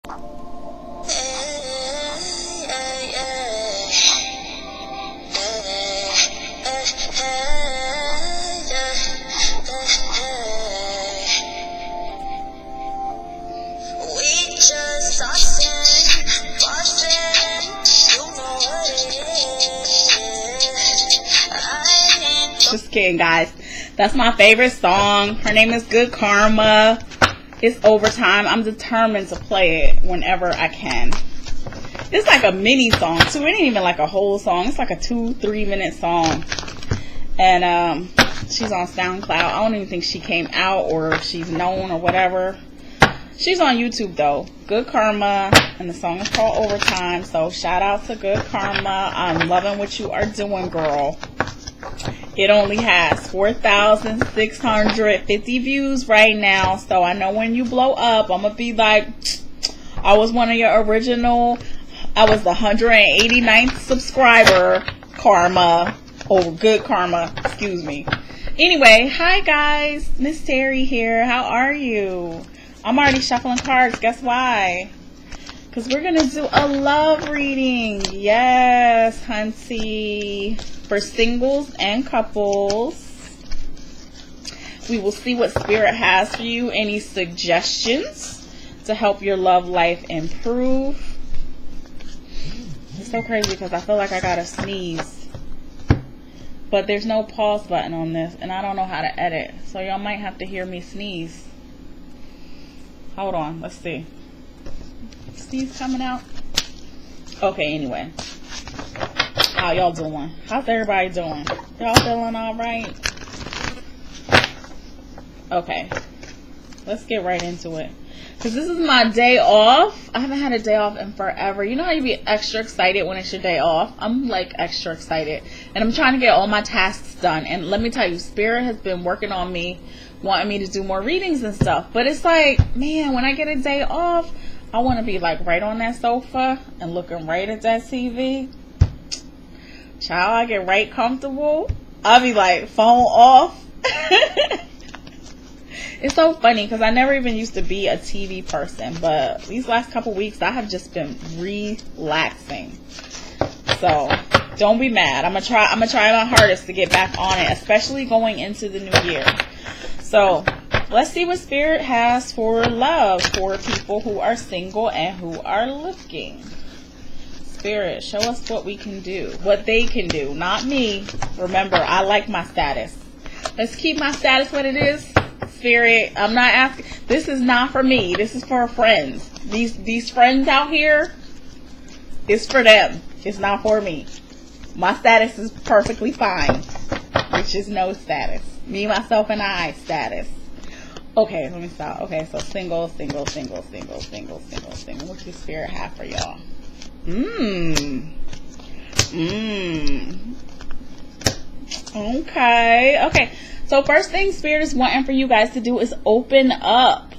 Just kidding, guys. That's my favorite song. Her name is Good Karma. It's overtime. I'm determined to play it whenever I can. It's like a mini song too. It ain't even like a whole song. It's like a 2-3 minute song. And she's on SoundCloud. I don't even think she came out or if she's known or whatever. She's on YouTube though. Good Karma. And the song is called Overtime. So shout out to Good Karma. I'm loving what you are doing, girl. It only has 4,650 views right now. So I know when you blow up, I'm going to be like, I was one of your original, I was the 189th subscriber, Karma. Oh, Good Karma. Excuse me. Anyway, hi guys. Ms.Terry here. How are you? I'm already shuffling cards. Guess why? Because we're going to do a love reading. Yes, hunty. For singles and couples. We will see what Spirit has for you. Any suggestions to help your love life improve. It's so crazy because I feel like I gotta sneeze. But there's no pause button on this. And I don't know how to edit. So y'all might have to hear me sneeze. Hold on. Let's see. Sneeze coming out. Okay, anyway. How y'all doing? How's everybody doing? Y'all feeling all right? Okay. Let's get right into it. Because this is my day off. I haven't had a day off in forever. You know how you be extra excited when it's your day off? I'm like extra excited. And I'm trying to get all my tasks done. And let me tell you, Spirit has been working on me, wanting me to do more readings and stuff. But it's like, man, when I get a day off, I want to be like right on that sofa and looking right at that TV. Child, I get right comfortable. I'll be like, phone off. It's so funny because I never even used to be a TV person. But these last couple weeks, I have just been relaxing. So, don't be mad. I'm gonna try my hardest to get back on it. Especially going into the new year. So, let's see what Spirit has for love. For people who are single and who are looking. Spirit, show us what we can do, what they can do, not me. Remember, I like my status. Let's keep my status what it is. Spirit, I'm not asking. This is not for me. This is for friends. These friends out here, it's for them. It's not for me. My status is perfectly fine, which is no status. Me, myself, and I status. Okay, let me stop. Okay, so single. What does Spirit have for y'all? Okay. So first thing Spirit is wanting for you guys to do is open up.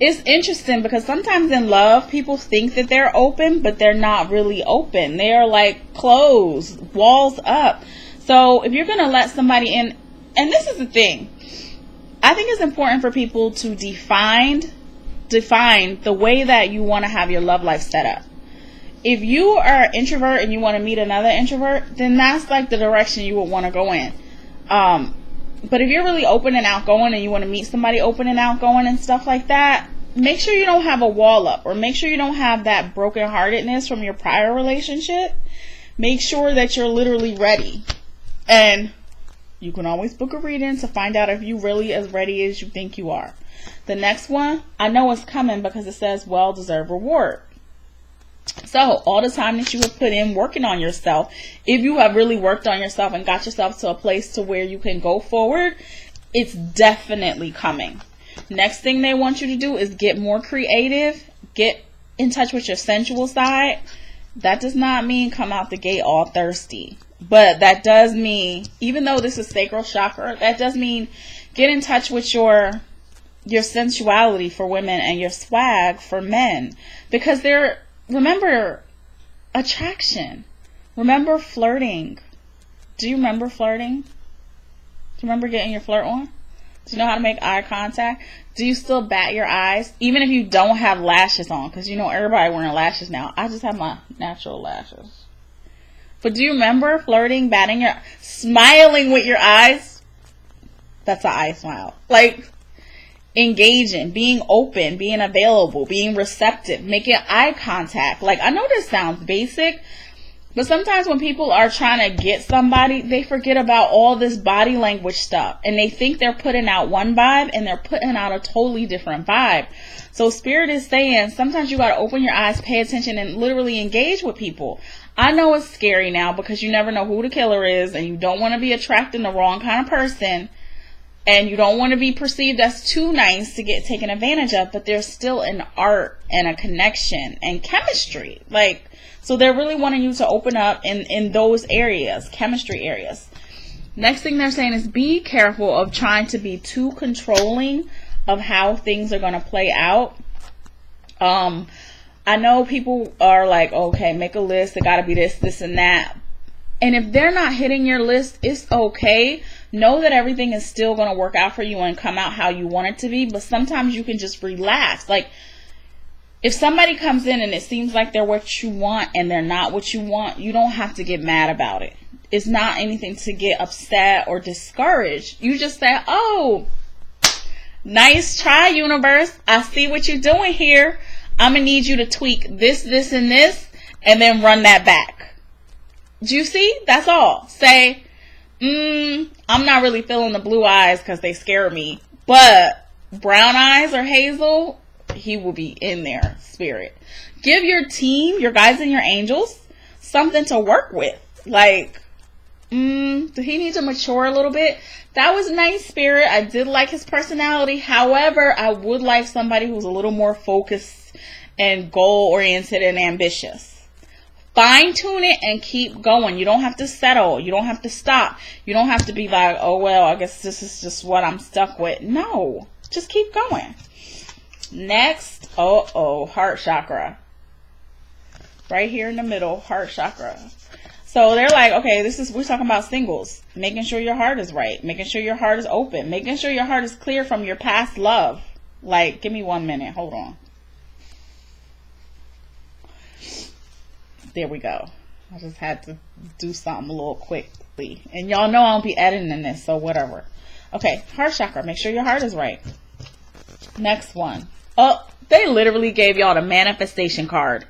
It's interesting because sometimes in love, people think that they're open, but they're not really open. They are like closed, walls up. So if you're going to let somebody in, and this is the thing, I think it's important for people to define the way that you want to have your love life set up. If you are an introvert and you want to meet another introvert, then that's like the direction you would want to go in. But if you're really open and outgoing and you want to meet somebody open and outgoing and stuff like that, make sure you don't have a wall up, or make sure you don't have that brokenheartedness from your prior relationship. Make sure that you're literally ready. And you can always book a reading to find out if you really as ready as you think you are. The next one, I know it's coming because it says well-deserved reward. So all the time that you have put in working on yourself, if you have really worked on yourself and got yourself to a place to where you can go forward, it's definitely coming. Next thing they want you to do is get more creative, get in touch with your sensual side. That does not mean come out the gate all thirsty, but that does mean, even though this is sacral chakra, that does mean get in touch with your sensuality for women and your swag for men, because remember attraction, remember flirting. Do you remember flirting? Do you remember getting your flirt on? Do you know how to make eye contact? Do you still bat your eyes? Even if you don't have lashes on, because you know everybody wearing lashes now. I just have my natural lashes. But do you remember flirting, smiling with your eyes? That's an eye smile. Like, engaging, being open, being available, being receptive, making eye contact. Like, I know this sounds basic, but sometimes when people are trying to get somebody, they forget about all this body language stuff. And they think they're putting out one vibe and they're putting out a totally different vibe. So Spirit is saying sometimes you got to open your eyes, pay attention, and literally engage with people. I know it's scary now because you never know who the killer is and you don't want to be attracting the wrong kind of person. And you don't want to be perceived as too nice to get taken advantage of. But there's still an art and a connection and chemistry. Like, so they're really wanting you to open up in those areas, chemistry areas. Next thing they're saying is be careful of trying to be too controlling of how things are going to play out. I know people are like, okay, make a list. It got to be this, this, and that. And if they're not hitting your list, it's okay. Know that everything is still going to work out for you and come out how you want it to be. But sometimes you can just relax. Like, if somebody comes in and it seems like they're what you want and they're not what you want, you don't have to get mad about it. It's not anything to get upset or discouraged. You just say, oh, nice try, universe. I see what you're doing here. I'm going to need you to tweak this, this, and this, and then run that back. Do you see? That's all. Say, I'm not really feeling the blue eyes because they scare me. But brown eyes or hazel, he will be in there, Spirit. Give your team, your guides and your angels, something to work with. Like, did he need to mature a little bit? That was nice, Spirit. I did like his personality. However, I would like somebody who's a little more focused and goal-oriented and ambitious. Fine-tune it and keep going. You don't have to settle. You don't have to stop. You don't have to be like, oh, well, I guess this is just what I'm stuck with. No, just keep going. Next, heart chakra. Right here in the middle, heart chakra. So they're like, okay, we're talking about singles. Making sure your heart is right. Making sure your heart is open. Making sure your heart is clear from your past love. Like, give me 1 minute. Hold on. There we go. I just had to do something a little quickly. And y'all know I don't be editing this, so whatever. Okay, heart chakra. Make sure your heart is right. Next one. Oh, they literally gave y'all the manifestation card.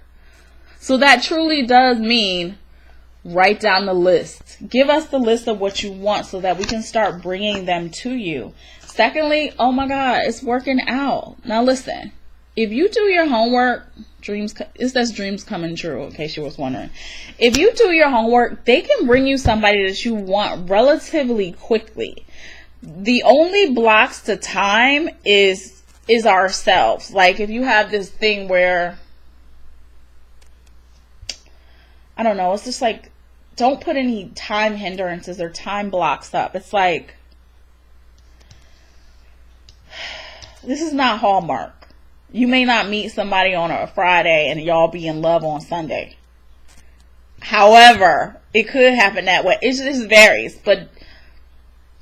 So that truly does mean write down the list. Give us the list of what you want so that we can start bringing them to you. Secondly, oh my God, it's working out. Now listen, if you do your homework, it says dreams coming true, in case you was wondering. If you do your homework, they can bring you somebody that you want relatively quickly. The only blocks to time is ourselves. Like, if you have this thing where, I don't know, it's just like, don't put any time hindrances or time blocks up. It's like, this is not Hallmark. You may not meet somebody on a Friday and y'all be in love on Sunday. However, it could happen that way. It just varies. But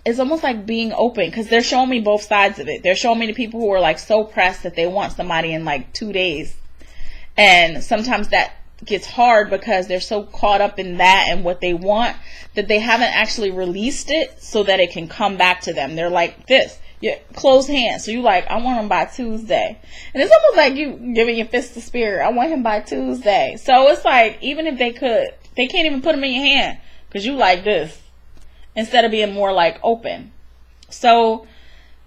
it's almost like being open, because they're showing me both sides of it. They're showing me the people who are like so pressed that they want somebody in like 2 days. And sometimes that gets hard because they're so caught up in that and what they want that they haven't actually released it so that it can come back to them. They're like this. Yeah, closed hands. So you like, I want him by Tuesday. And it's almost like you giving your fist to Spirit. I want him by Tuesday. So it's like, even if they could, they can't even put him in your hand because you like this instead of being more like open. So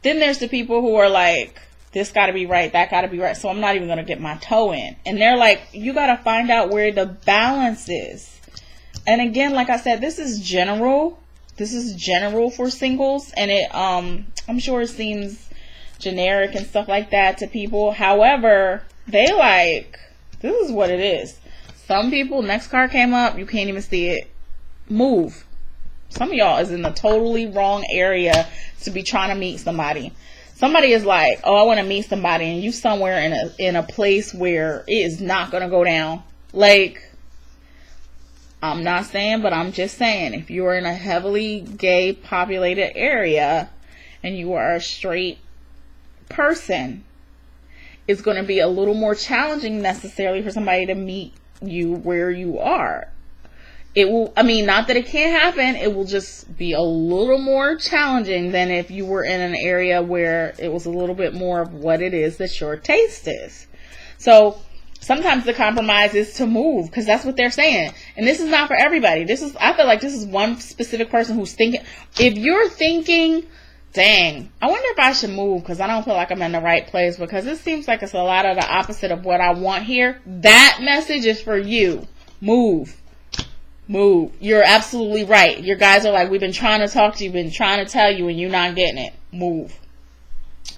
then there's the people who are like, this got to be right, that got to be right. So I'm not even going to get my toe in. And they're like, you got to find out where the balance is. And again, like I said, this is general. This is general for singles, and I'm sure it seems generic and stuff like that to people. However, they like, this is what it is. Some people, next card came up, you can't even see it. Move. Some of y'all is in the totally wrong area to be trying to meet somebody. Somebody is like, oh, I want to meet somebody, and you somewhere in a place where it is not going to go down. Like, I'm not saying, but I'm just saying, if you are in a heavily gay populated area and you are a straight person is going to be a little more challenging necessarily for somebody to meet you where you are. It will, I mean, not that it can't happen, it will just be a little more challenging than if you were in an area where it was a little bit more of what it is that your taste is. So sometimes the compromise is to move, because that's what they're saying. And this is not for everybody. I feel like this is one specific person who's thinking. If you're thinking, dang, I wonder if I should move because I don't feel like I'm in the right place, because it seems like it's a lot of the opposite of what I want here. That message is for you. Move. Move. You're absolutely right. Your guys are like, we've been trying to talk to you, been trying to tell you, and you're not getting it. Move.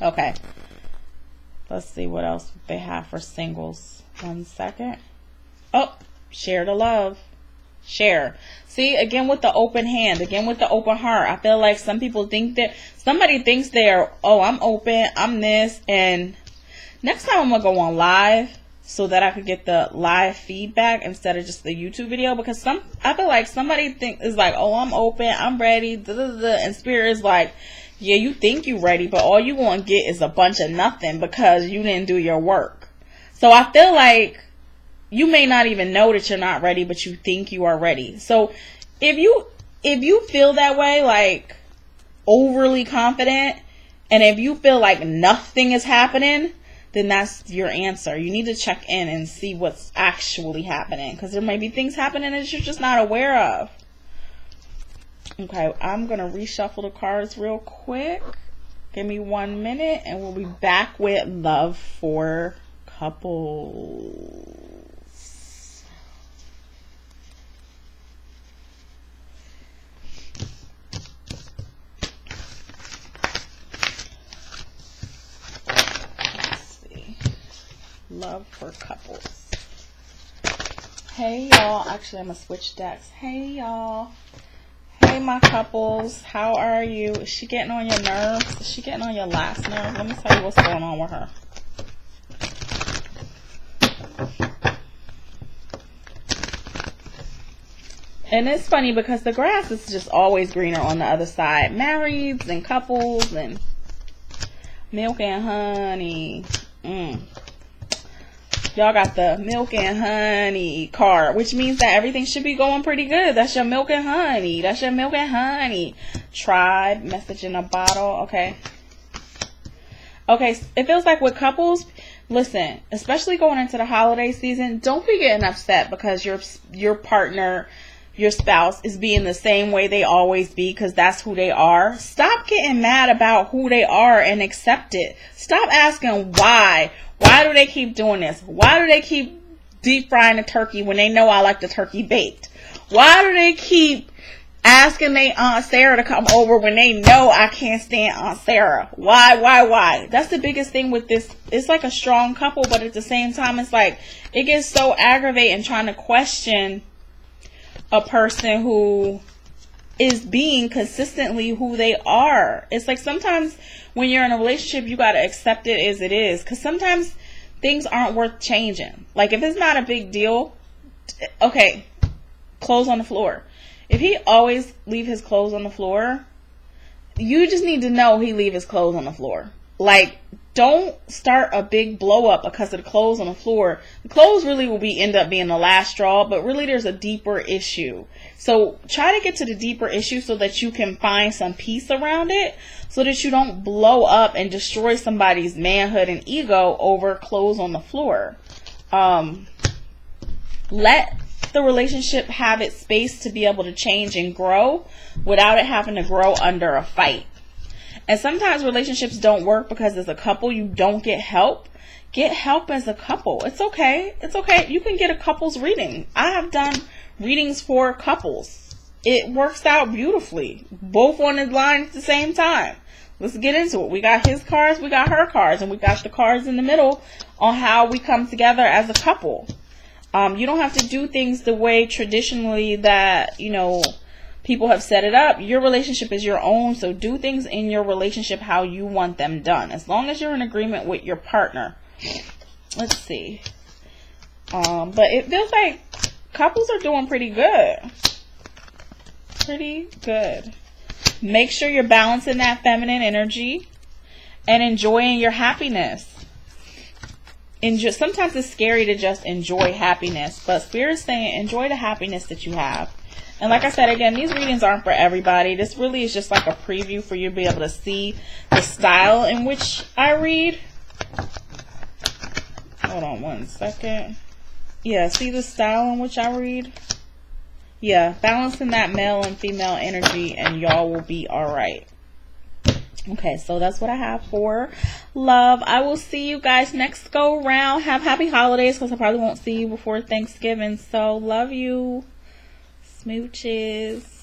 Okay. Let's see what else they have for singles. 1 second. Oh, share the love. Share. See, again with the open hand, again with the open heart. I feel like some people think that somebody thinks they're, oh, I'm open, I'm this, and next time I'm gonna go on live so that I could get the live feedback instead of just the YouTube video, because I feel like somebody is like, oh, I'm open, I'm ready, and Spirit is like, yeah, you think you ready, but all you gonna get is a bunch of nothing because you didn't do your work. So I feel like you may not even know that you're not ready, but you think you are ready. So if you feel that way, like overly confident, and if you feel like nothing is happening, then that's your answer. You need to check in and see what's actually happening, because there may be things happening that you're just not aware of. Okay, I'm going to reshuffle the cards real quick. Give me 1 minute and we'll be back with love for couples. Love for couples. Hey y'all, actually I'm gonna switch decks. Hey y'all, hey my couples, how are you? Is she getting on your nerves? Is she getting on your last nerve? Let me tell you what's going on with her. And it's funny because the grass is just always greener on the other side. Marrieds and couples and milk and honey. Y'all got the milk and honey card, which means that everything should be going pretty good. That's your milk and honey. That's your milk and honey. Tribe, message in a bottle. Okay. Okay, it feels like with couples, listen, especially going into the holiday season, don't be getting upset because your partner, your spouse is being the same way they always be, because that's who they are. Stop getting mad about who they are and accept it. Stop asking why. Why do they keep doing this? Why do they keep deep frying the turkey when they know I like the turkey baked? Why do they keep asking their Aunt Sarah to come over when they know I can't stand Aunt Sarah? Why? That's the biggest thing with this. It's like a strong couple, but at the same time, it's like it gets so aggravating trying to question a person who is being consistently who they are. It's like sometimes when you're in a relationship, you got to accept it as it is, because sometimes things aren't worth changing. Like if it's not a big deal, okay, clothes on the floor. If he always leave his clothes on the floor, you just need to know he leave his clothes on the floor. Like, don't start a big blow up because of the clothes on the floor. The clothes really will end up being the last straw, but really there's a deeper issue. So try to get to the deeper issue so that you can find some peace around it, so that you don't blow up and destroy somebody's manhood and ego over clothes on the floor. Let the relationship have its space to be able to change and grow without it having to grow under a fight. And sometimes relationships don't work because as a couple you don't get help. Get help as a couple. It's okay. It's okay. You can get a couples reading. I have done readings for couples. It works out beautifully. Both on the line at the same time. Let's get into it. We got his cards, we got her cards, and we got the cards in the middle on how we come together as a couple. You don't have to do things the way traditionally that, people have set it up. Your relationship is your own, so do things in your relationship how you want them done, as long as you're in agreement with your partner. Let's see. But it feels like couples are doing pretty good. Pretty good. Make sure you're balancing that feminine energy and enjoying your happiness. Sometimes it's scary to just enjoy happiness, but Spirit's saying enjoy the happiness that you have. And like I said, again, these readings aren't for everybody. This really is just like a preview for you to be able to see the style in which I read. Hold on one second. Yeah, see the style in which I read? Yeah, balancing that male and female energy, and y'all will be alright. Okay, so that's what I have for love. I will see you guys next go round. Have happy holidays, because I probably won't see you before Thanksgiving. So love you. Smooches.